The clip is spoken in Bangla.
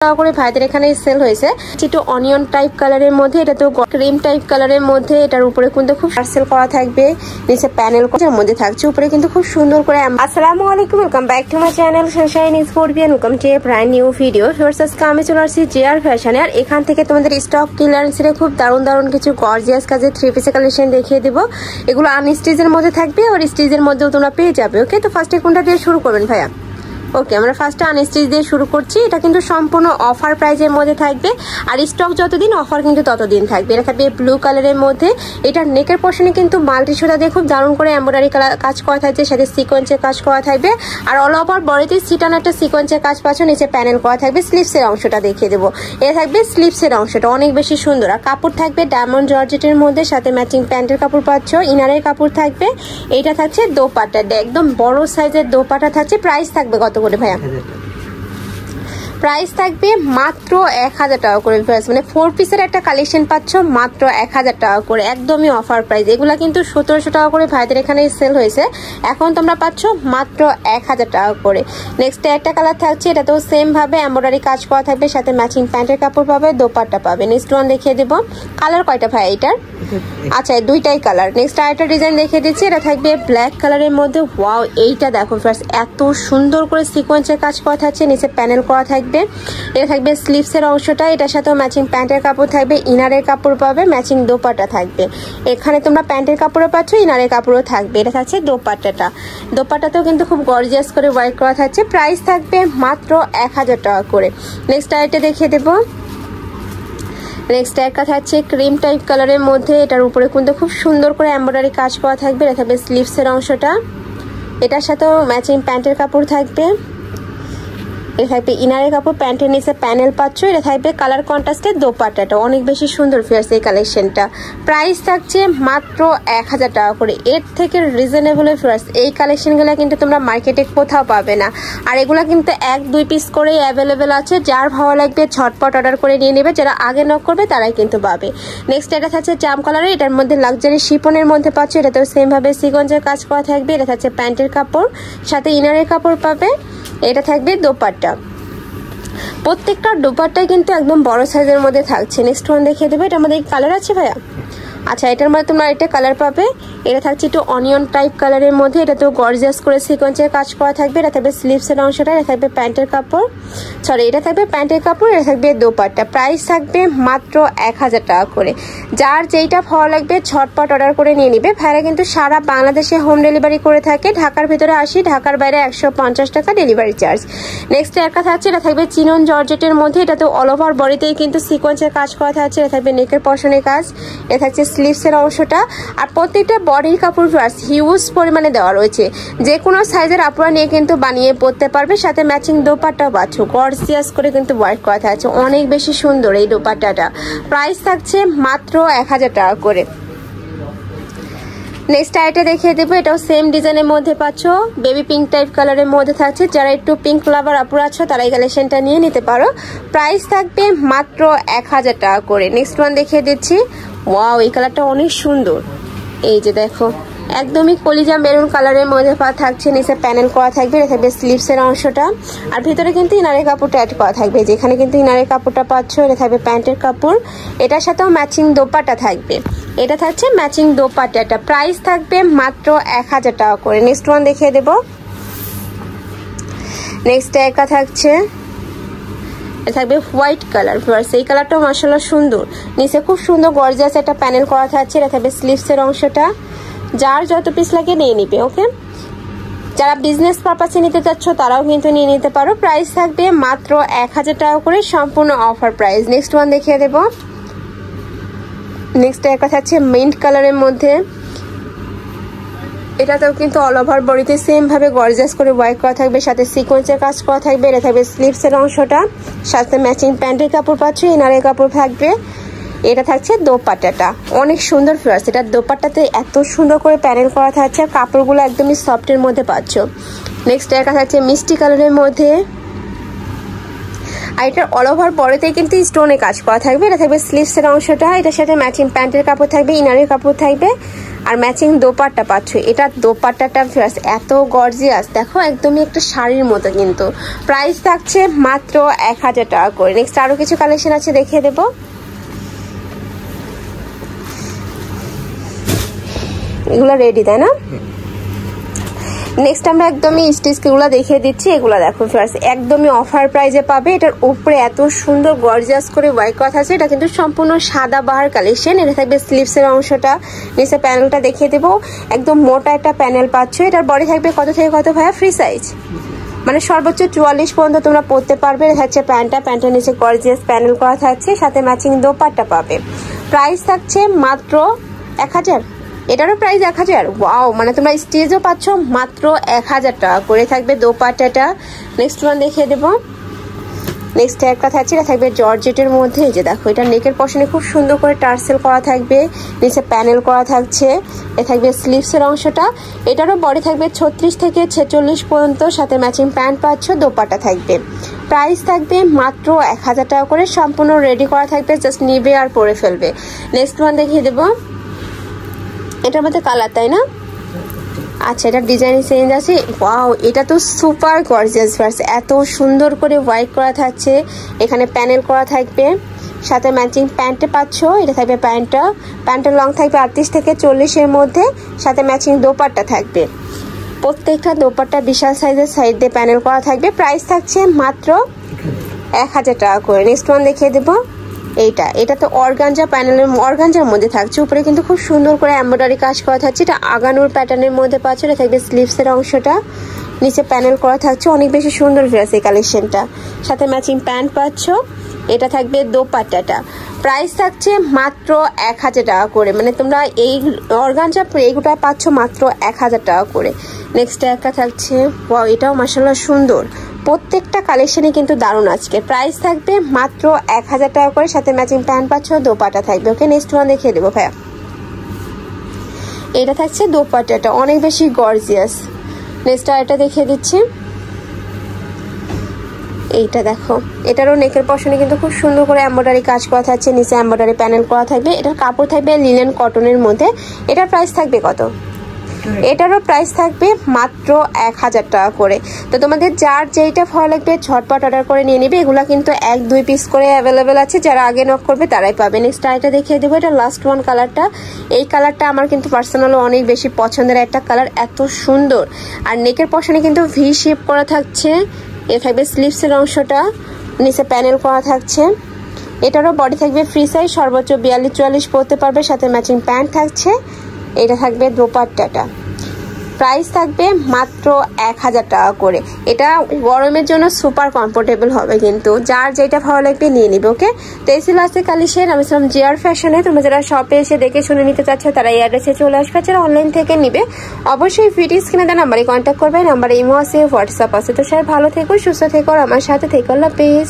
টাকা করে ভাইদের এখানে সেল হয়েছে। একটু অনিয়ন টাইপ কালারের মধ্যে, এটা তো ক্রিম টাইপ কালারের মধ্যে, এটার উপরে কিন্তু খুব পার্সেল করা থাকবে, নিচে প্যানেল করার মধ্যে থাকছে, উপরে কিন্তু খুব সুন্দর করে। আসসালামু আলাইকুম, welcome back to my channel Sunshine scorpion, welcome to A brand new video. First আজকে আমি চলে আসছি জেআর ফ্যাশনে, আর এখান থেকে তোমাদের স্টক ক্লিয়ারেন্সে খুব দারুণ কিছু গর্জিয়াস কাজের থ্রি পিসের কালেকশন দেখিয়ে দেবো। এগুলো আনস্টিচের মধ্যে থাকবে আর স্টিচের মধ্যেও তোমরা পেয়ে যাবে। ওকে, তো ফার্স্টে কোনটা দিয়ে শুরু করবেন ভাইয়া? ওকে, আমরা ফার্স্টে আনস্টিচ দিয়ে শুরু করছি। এটা কিন্তু সম্পূর্ণ অফার প্রাইজের মধ্যে থাকবে, আর স্টক যতদিন অফার কিন্তু ততদিন থাকবে। এটা থাকবে ব্লু কালারের মধ্যে। এটার নেকের পোর্শনে কিন্তু মাল্টি সুতা দিয়ে খুব দারুণ করে এমব্রয়ডারি কাজ করা থাকছে, সাথে সিকোয়েন্সের কাজ করা থাকবে, আর অল ওভার বডিতে সিটান একটা সিকোয়েন্সের কাজ পাচ্ছ, নিচে প্যানেল করা থাকবে। স্লিভসের অংশটা দেখিয়ে দেবো। এটা থাকবে স্লিভসের অংশটা অনেক বেশি সুন্দর, আর কাপড় থাকবে ডায়মন্ড জর্জেটের মধ্যে, সাথে ম্যাচিং প্যান্টের কাপড় পাচ্ছ, ইনারের কাপড় থাকবে। এইটা থাকছে দোপাট্টা, একদম বড় সাইজের দোপাট্টা থাকছে। প্রাইস থাকবে কত করে ভাইয়া? প্রাইস থাকবে মাত্র 1000 টাকা করে। মানে 4 পিসের একটা কালেকশন পাচ্ছ মাত্র 1000 টাকা করে, একদমই অফার প্রাইস। এগুলা কিন্তু 1700 টাকা করে ভাইদের এখানে সেল হয়েছে, এখন তোমরা পাচ্ছ মাত্র 1000 টাকা করে। নেক্সট একটা কালার থাকছে, এটাতেও সেম ভাবে এমব্রয়ডারি কাজ করা থাকবে, সাথে ম্যাচিং প্যান্টের কাপড় পাবে, দোপাট্টা পাবে। নেক্সট ওয়ান দেখিয়ে দেবো। কালার কয়টা ভাই এটার? আচ্ছা, দুইটাই কালার। নেক্সট আরেকটা ডিজাইন দেখিয়ে দিচ্ছি, এটা থাকবে ব্ল্যাক কালারের মধ্যে। ওয়াও, এইটা দেখো ফার্স্ট, এত সুন্দর করে সিকোয়েন্সের কাজ করা থাকছে, নিচে প্যানেল করা থাকবে। এটা থাকবে স্লিভসের অংশটা, এটার সাথেও ম্যাচিং প্যান্টের কাপড় থাকবে, ইনারের কাপড় পাবে, ম্যাচিং দোপাট্টা থাকবে। এখানে তোমরা প্যান্টের কাপড়ও পাচ্ছ, ইনারের কাপড়ও থাকবে। এটা থাকছে দোপাট্টাটা, দোপাট্টাতেও কিন্তু খুব গর্জিয়াস করে ওয়ার্ক করা থাকছে। প্রাইস থাকবে মাত্র 1000 টাকা করে। নেক্সট আরেকটা দেখিয়ে দেবো। নেক্সট একটা থাকছে ক্রিম টাইপ কালারের মধ্যে, এটার উপরে কিন্তু খুব সুন্দর করে এমব্রয়ডারি কাজ করা থাকবে। এটা থাকবে স্লিভসের অংশটা, এটার সাথেও ম্যাচিং প্যান্টের কাপড় থাকবে। এটা থাকবে ইনারের কাপড়, প্যান্টের নিচে প্যানেল পাচ্ছ। এটা থাকবে কালার কন্ট্রাস্টের দোপাট্টাটা, অনেক বেশি সুন্দর ফিয়ার্স এই কালেকশনটা। প্রাইস থাকছে মাত্র 1000 টাকা করে। এর থেকে রিজনেবল ফিয়ার্স এই কালেকশনগুলো কিন্তু তোমরা মার্কেটে কোথাও পাবে না, আর এগুলো কিন্তু 1-2 পিস করেই অ্যাভেলেবেল আছে। যার ভালো লাগবে ঝটপট অর্ডার করে নিয়ে নেবে, যারা আগে নক করবে তারাই কিন্তু পাবে। নেক্সট এটা থাকছে জাম কালারের, এটার মধ্যে লাক্সারি শিপনের মধ্যে পাচ্ছ, এটাতেও সেম ভাবে সিকোয়েন্সের কাজ করা থাকবে। এটা থাকছে প্যান্টের কাপড়, সাথে ইনারের কাপড় পাবে। এটা থাকবে দোপাট্টা, প্রত্যেকটা দোপাট্টাই কিন্তু একদম বড় সাইজের মধ্যে থাকছে। নেক্সট ওয়ান দেখিয়ে দেবো। এটার মধ্যে কালার আছে ভাইয়া? আচ্ছা, এটার মধ্যে তোমরা একটা কালার পাবে। এটা থাকছে একটু অনিয়ন টাইপ কালারের মধ্যে, এটা তো গর্জিয়াস করে সিকোয়েন্সের কাজ করা থাকবে। এটা থাকবে স্লিভসের অংশটা, এটা থাকবে প্যান্টের কাপড়, সরি এটা থাকবে প্যান্টের কাপড়, এটা থাকবে দোপাট্টা। প্রাইস থাকবে মাত্র 1000 টাকা করে। যার যেইটা ভালো লাগবে ঝটপট অর্ডার করে নিয়ে নিবে। ভাইরা কিন্তু সারা বাংলাদেশে হোম ডেলিভারি করে থাকে, ঢাকার ভিতরে 80, ঢাকার বাইরে 150 টাকা ডেলিভারি চার্জ। নেক্সট একটা থাকছে, এটা থাকবে চিনন জর্জেটের মধ্যে, এটা তো অল ওভার বডিতেই কিন্তু সিকোয়েন্সের কাজ করা থাকছে। এটা থাকবে নেকের পশনের কাজ, এটা থাকছে স্লিভসের অংশটা, আর প্রত্যেকটা বডির কাপড় হিউজ পরিমাণে দেওয়া রয়েছে। যে কোনো সাইজের আপুরা নিয়ে কিন্তু বানিয়ে পরতে পারবে, সাথে ম্যাচিং দোপাট্টাও পাচ্ছ, গর্জিয়াস করে কিন্তু ওয়ার্ক করা থাকছে, অনেক বেশি সুন্দর এই দোপাট্টাটা। প্রাইস থাকছে মাত্র 1000 টাকা করে। নেক্সট আইটা দেখিয়ে দেবো, এটাও সেম ডিজাইনের মধ্যে পাচ্ছ, বেবি পিঙ্ক টাইপ কালারের মধ্যে থাকছে। যারা একটু পিঙ্ক লাভার আপুরা আছো তারা এই কালেকশনটা নিয়ে নিতে পারো। প্রাইস থাকবে মাত্র 1000 টাকা করে। নেক্সট ওয়ান দেখিয়ে দিচ্ছি। ওয়াও, এই কালারটা অনেক সুন্দর। এই যে দেখো, একদমই কলিজা মেরুন কালারের মধ্যে থাকছে, নিচে প্যানেল করা থাকবে। এটা থাকবে স্লিভসের অংশটা, আর ভিতরে কিন্তু ইনারের কাপড়টা অ্যাড করা থাকবে, যেখানে কিন্তু ইনারের কাপড়টা পাচ্ছ। এটা থাকবে প্যান্টের কাপড়, এটার সাথেও ম্যাচিং দোপাট্টা থাকবে। এটা থাকছে ম্যাচিং দোপাট্টাটা। প্রাইস থাকবে মাত্র 1000 টাকা করে। নেক্সট ওয়ান দেখিয়ে দেবো। নেক্সট একটা থাকছে, থাকবে হোয়াইট কালার। এই কালারটাও মাশাআল্লাহ সুন্দর, নিচে খুব সুন্দর গর্জিয়াস একটা প্যানেল করা থাকছে। এটা থাকবে স্লিভসের অংশটা, যার যত পিস লাগে নিয়ে নিবে। ওকে, যারা বিজনেস পারপাসে নিতে চাচ্ছ তারাও কিন্তু নিয়ে নিতে পারো। প্রাইস থাকবে মাত্র 1000 টাকা করে, সম্পূর্ণ অফার প্রাইস। নেক্সট ওয়ান দেখিয়ে দেবো। নেক্সট একটা থাকছে মিন্ট কালারের মধ্যে, এটাতেও কিন্তু অল ওভার বডিতে সেম ভাবে গর্জিয়াস করে ওয়ার্ক করা থাকবে, সাথে সিকোয়েন্সের কাজ করা থাকবে। এটা থাকবে স্লিভসের অংশটা, সাথে ম্যাচিং প্যান্টের কাপড় পাচ্ছ, ইনারের কাপড় থাকবে। এটা থাকছে দোপাট্টাটা, অনেক সুন্দর ফিয়ার্স। এটা দোপাট্টাতে এত সুন্দর করে প্যানেল করা থাকছে, আর কাপড়গুলো একদমই সফটের মধ্যে পাচ্ছ। নেক্সট একটা থাকছে মিষ্টি কালারের মধ্যে, আর এটার অল ওভার বডিতে কিন্তু স্টোনে কাজ করা থাকবে। এটা থাকবে স্লিভসের অংশটা, এটার সাথে ম্যাচিং প্যান্টের কাপড় থাকবে, ইনারের কাপড় থাকবে, আর ম্যাচিং দোপাট্টা পাচ্ছ। এটা দোপাট্টাটা এত গর্জিয়াস, দেখো একদমই একটা শাড়ির মতো কিন্তু। প্রাইস থাকছে মাত্র 1000 টাকা করে। নেক্সট আরো কিছু কালেকশন আছে, দেখিয়ে দেবো। এগুলো রেডি তাই না? নেক্সট আমরা একদমই স্টিচগুলো দেখিয়ে দিচ্ছি। এগুলো দেখো ফ্রেন্ডস, একদমই অফার প্রাইজে পাবে। এটার উপরে এত সুন্দর গর্জিয়াস করে ওয়ার্ক করা আছে। এটা কিন্তু সম্পূর্ণ সাদা বাহার কালেকশন। এটা থাকবে স্লিভসের অংশটা, নিচে প্যানেলটা দেখিয়ে দেবো। একদম মোটা একটা প্যানেল পাচ্ছ। এটার বডি থাকবে কত থেকে কত ভাইয়া? ফ্রি সাইজ, মানে সর্বোচ্চ 44 পর্যন্ত তোমরা পরতে পারবে। এটা হচ্ছে প্যান্টের নিচে গর্জিয়াস প্যানেল করা থাকছে, সাথে ম্যাচিং দোপাট্টা পাবে। প্রাইস থাকছে মাত্র 1000। এটারও প্রাইস 1000। ওয়াও, মানে তোমরা স্টিচও পাচ্ছ মাত্র 1000 টাকা করে থাকবে দোপাট্টাটা। নেক্সট ওয়ান দেখিয়ে দেবো। নেক্সট একটা থাকছে, এটা থাকবে জর্জেটের মধ্যে। এই যে দেখো, এটা নেকের পশনে খুব সুন্দর করে টার্সেল করা থাকবে, নিচে প্যানেল করা থাকছে। এ থাকবে স্লিভসের অংশটা। এটারও বডি থাকবে 36 থেকে 46 পর্যন্ত, সাথে ম্যাচিং প্যান্ট পাচ্ছ, দোপাট্টা থাকবে। প্রাইস থাকবে মাত্র 1000 টাকা করে। সম্পূর্ণ রেডি করা থাকবে, জাস্ট নিবে আর পরে ফেলবে। নেক্সট ওয়ান দেখিয়ে দেবো। এটার মধ্যে কালার তাই না? আচ্ছা, এটা ডিজাইন চেঞ্জ আছে। ওয়াও, এটা তো সুপার গর্জিয়াস ভার্স। এত সুন্দর করে ওয়াইট করা থাকছে, এখানে প্যানেল করা থাকবে, সাথে ম্যাচিং প্যান্টে পাচ্ছ। এটা থাকবে প্যান্টের লং থাকবে 38 থেকে 40 এর মধ্যে, সাথে ম্যাচিং দোপাট্টা থাকবে। প্রত্যেকটা দোপাট্টা বিশাল সাইজের, সাইড দিয়ে প্যানেল করা থাকবে। প্রাইস থাকছে মাত্র 1000 টাকা করে। নেক্সট ওয়ান দেখিয়ে দেবো। এটা তো অর্গানজার মধ্যে থাকছে। উপরে কিন্তু খুব সুন্দর করে এমব্রয়ডারি কাজ করা থাকছে। এটা আগানোর প্যাটার্নের মধ্যে পাচ্ছ। এটা থাকবে স্লিভসের অংশটা, নিচে প্যানেল করা থাকছে। অনেক বেশি সুন্দর ড্রেস এই কালেকশনটা, সাথে ম্যাচিং প্যান্ট পাচ্ছ। এটা থাকবে দোপাট্টাটা। প্রাইস থাকছে মাত্র 1000 টাকা করে। মানে তোমরা এই অর্গানজা এইগুলো পাচ্ছ মাত্র 1000 টাকা করে। নেক্সট একটা থাকছে, ওয়াও, এটাও মাশাআল্লাহ সুন্দর। প্রত্যেকটা কালেকশনে কিন্তু দারুণ আজকে। প্রাইস থাকবে মাত্র 1000 টাকা করে, সাথে ম্যাচিং প্যান্ট পাচ্ছ, দোপাট্টা থাকবে। ওকে, নেক্সট ওয়ান দেখিয়ে দেবো ভাইয়া। এটা থাকছে দোপাট্টাটা, অনেক বেশি গর্জিয়াস। নেক্সট আরেকটা দেখিয়ে দিচ্ছি। এইটা দেখো, এটারও নেকের পশনে কিন্তু খুব সুন্দর করে এমব্রয়ডারি কাজ করা থাকছে, নিচে এমব্রয়ডারি প্যানেল করা থাকবে। এটার কাপড় থাকবে লিনেন কটনের মধ্যে। এটার প্রাইস থাকবে কত? এটারও প্রাইস থাকবে মাত্র 1000 টাকা করে। তো তোমাদের যার যেইটা ভালো লাগবে ঝটপট অর্ডার করে নিয়ে নিবে। এগুলা কিন্তু 1-2 পিস করে অ্যাভেলেবেল আছে, যারা আগে নক করবে তারাই পাবে। নেক্সট আইটা দেখিয়ে দেবো। এটা লাস্ট ওয়ান কালারটা। এই কালারটা আমার কিন্তু পার্সোনালি অনেক বেশি পছন্দের একটা কালার, এত সুন্দর। আর নেকের পশনে কিন্তু ভি শেপ করা থাকছে। এ থাকবে স্লিভসের অংশটা, নিচে প্যানেল করা থাকছে। এটারও বডি থাকবে ফ্রি সাইজ, সর্বোচ্চ 42-44 পরতে পারবে, সাথে ম্যাচিং প্যান্ট থাকছে। এটা থাকবে দোপাট্টাটা। প্রাইস থাকবে মাত্র 1000 টাকা করে। এটা গরমের জন্য সুপার কমফোর্টেবল হবে, কিন্তু যার যেটা ভালো লাগবে নিয়ে নিবে। ওকে, তো এই ছিল আজকে কালেকশন। আমি ছিলাম জিআর ফ্যাশনে। তোমরা যারা শপে এসে দেখে শুনে নিতে চাচ্ছ তারা এই অ্যাড্রেসে চলে আসবে, যারা অনলাইন থেকে নিবে অবশ্যই ভিডিও স্ক্রিনে দেওয়া নাম্বারে কন্ট্যাক্ট করবে। নাম্বারে ইমো আছে, হোয়াটসঅ্যাপ আছে। তো সবাই ভালো থেকো, সুস্থ থেকো, আর আমার সাথে থেকো। আল্লাহ হাফেজ।